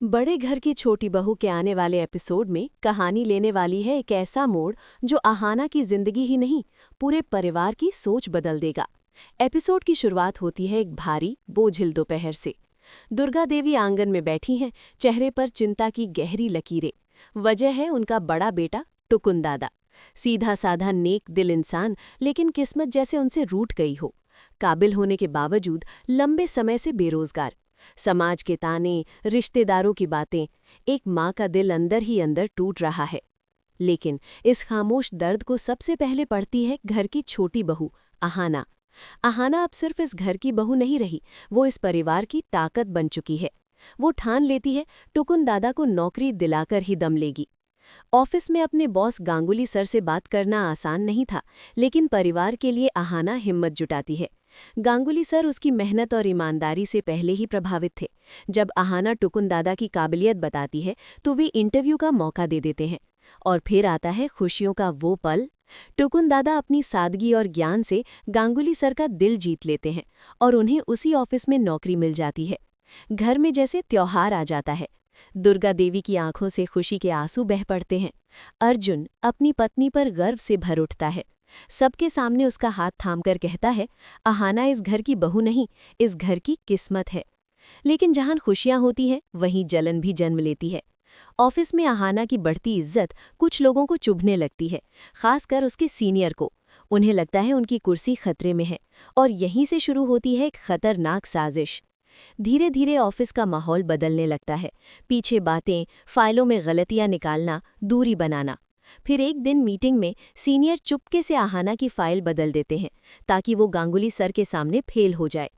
बड़े घर की छोटी बहू के आने वाले एपिसोड में कहानी लेने वाली है एक ऐसा मोड़ जो आहाना की जिंदगी ही नहीं, पूरे परिवार की सोच बदल देगा। एपिसोड की शुरुआत होती है एक भारी बोझिल दोपहर से। दुर्गा देवी आंगन में बैठी हैं, चेहरे पर चिंता की गहरी लकीरें। वजह है उनका बड़ा बेटा टुकुन दादा। सीधा साधा नेक दिल इंसान, लेकिन किस्मत जैसे उनसे रूठ गई हो। काबिल होने के बावजूद लंबे समय से बेरोजगार। समाज के ताने, रिश्तेदारों की बातें, एक माँ का दिल अंदर ही अंदर टूट रहा है। लेकिन इस खामोश दर्द को सबसे पहले पढ़ती है घर की छोटी बहू आहाना। आहाना अब सिर्फ इस घर की बहू नहीं रही, वो इस परिवार की ताकत बन चुकी है। वो ठान लेती है टुकुन दादा को नौकरी दिलाकर ही दम लेगी। ऑफिस में अपने बॉस गांगुली सर से बात करना आसान नहीं था, लेकिन परिवार के लिए आहाना हिम्मत जुटाती है। गांगुली सर उसकी मेहनत और ईमानदारी से पहले ही प्रभावित थे। जब आहाना टुकुन दादा की काबिलियत बताती है तो वे इंटरव्यू का मौका दे देते हैं। और फिर आता है खुशियों का वो पल। टुकुन दादा अपनी सादगी और ज्ञान से गांगुली सर का दिल जीत लेते हैं और उन्हें उसी ऑफिस में नौकरी मिल जाती है। घर में जैसे त्योहार आ जाता है। दुर्गा देवी की आंखों से खुशी के आंसू बह पड़ते हैं। अर्जुन अपनी पत्नी पर गर्व से भर उठता है। सबके सामने उसका हाथ थामकर कहता है, आहाना इस घर की बहू नहीं, इस घर की किस्मत है। लेकिन जहां खुशियां होती हैं वहीं जलन भी जन्म लेती है। ऑफिस में आहाना की बढ़ती इज्जत कुछ लोगों को चुभने लगती है, खासकर उसके सीनियर को। उन्हें लगता है उनकी कुर्सी खतरे में है, और यहीं से शुरू होती है एक खतरनाक साजिश। धीरे धीरे ऑफिस का माहौल बदलने लगता है। पीछे बातें, फाइलों में गलतियां निकालना, दूरी बनाना। फिर एक दिन मीटिंग में सीनियर चुपके से आहाना की फाइल बदल देते हैं ताकि वो गांगुली सर के सामने फेल हो जाए।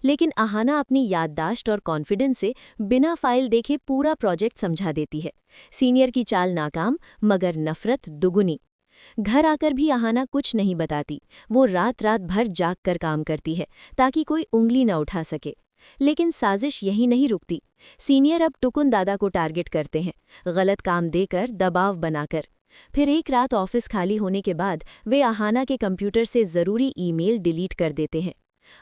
लेकिन आहाना अपनी याददाश्त और कॉन्फिडेंस से बिना फाइल देखे पूरा प्रोजेक्ट समझा देती है। सीनियर की चाल नाकाम, मगर नफरत दुगुनी। घर आकर भी आहाना कुछ नहीं बताती। वो रात रात भर जाग कर काम करती है ताकि कोई उंगली न उठा सके। लेकिन साजिश यही नहीं रुकती। सीनियर अब टुकुन दादा को टारगेट करते हैं, गलत काम देकर, दबाव बनाकर। फिर एक रात ऑफिस खाली होने के बाद वे आहाना के कंप्यूटर से ज़रूरी ईमेल डिलीट कर देते हैं।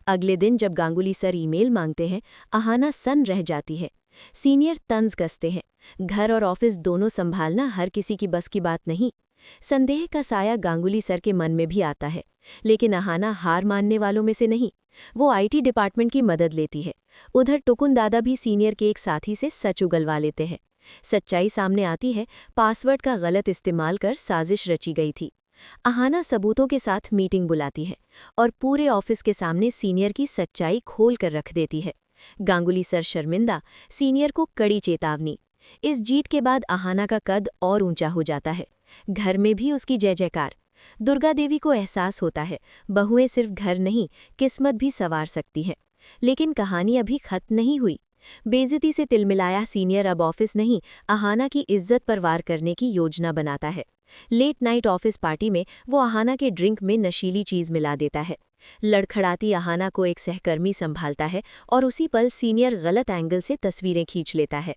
अगले दिन जब गांगुली सर ईमेल मांगते हैं, आहाना सन्न रह जाती है। सीनियर तंज कसते हैं, घर और ऑफिस दोनों संभालना हर किसी की बस की बात नहीं। संदेह का साया गांगुली सर के मन में भी आता है, लेकिन आहाना हार मानने वालों में से नहीं। वो आईटी डिपार्टमेंट की मदद लेती है। उधर टुकुन दादा भी सीनियर के एक साथी से सच उगलवा लेते हैं। सच्चाई सामने आती है, पासवर्ड का गलत इस्तेमाल कर साजिश रची गई थी। आहाना सबूतों के साथ मीटिंग बुलाती है और पूरे ऑफिस के सामने सीनियर की सच्चाई खोल कर रख देती है। गांगुली सर शर्मिंदा, सीनियर को कड़ी चेतावनी। इस जीत के बाद आहाना का कद और ऊंचा हो जाता है। घर में भी उसकी जय जयकार। दुर्गा देवी को एहसास होता है, बहुएं सिर्फ घर नहीं, किस्मत भी संवार सकती हैं। लेकिन कहानी अभी खत्म नहीं हुई। बेइज्जती से तिलमिलाया सीनियर अब ऑफिस नहीं, आहाना की इज्जत पर वार करने की योजना बनाता है। लेट नाइट ऑफिस पार्टी में वो आहाना के ड्रिंक में नशीली चीज मिला देता है। लड़खड़ाती आहाना को एक सहकर्मी संभालता है और उसी पल सीनियर गलत एंगल से तस्वीरें खींच लेता है।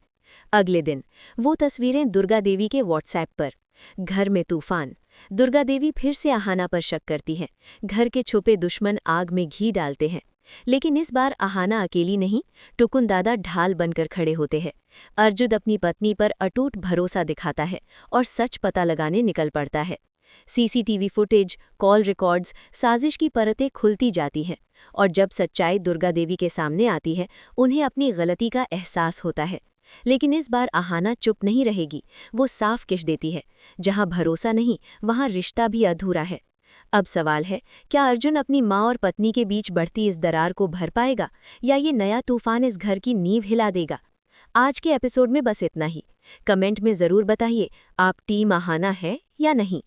अगले दिन वो तस्वीरें दुर्गा देवी के व्हाट्सएप पर। घर में तूफान। दुर्गा देवी फिर से आहाना पर शक करती हैं। घर के छुपे दुश्मन आग में घी डालते हैं। लेकिन इस बार आहाना अकेली नहीं, टुकुन दादा ढाल बनकर खड़े होते हैं। अर्जुन अपनी पत्नी पर अटूट भरोसा दिखाता है और सच पता लगाने निकल पड़ता है। सीसीटीवी फुटेज, कॉल रिकॉर्ड्स, साजिश की परतें खुलती जाती हैं। और जब सच्चाई दुर्गा देवी के सामने आती है, उन्हें अपनी गलती का एहसास होता है। लेकिन इस बार आहाना चुप नहीं रहेगी। वो साफ कह देती है, जहां भरोसा नहीं वहां रिश्ता भी अधूरा है। अब सवाल है, क्या अर्जुन अपनी माँ और पत्नी के बीच बढ़ती इस दरार को भर पाएगा, या ये नया तूफान इस घर की नींव हिला देगा? आज के एपिसोड में बस इतना ही। कमेंट में ज़रूर बताइए, आप टीम आहाना है या नहीं।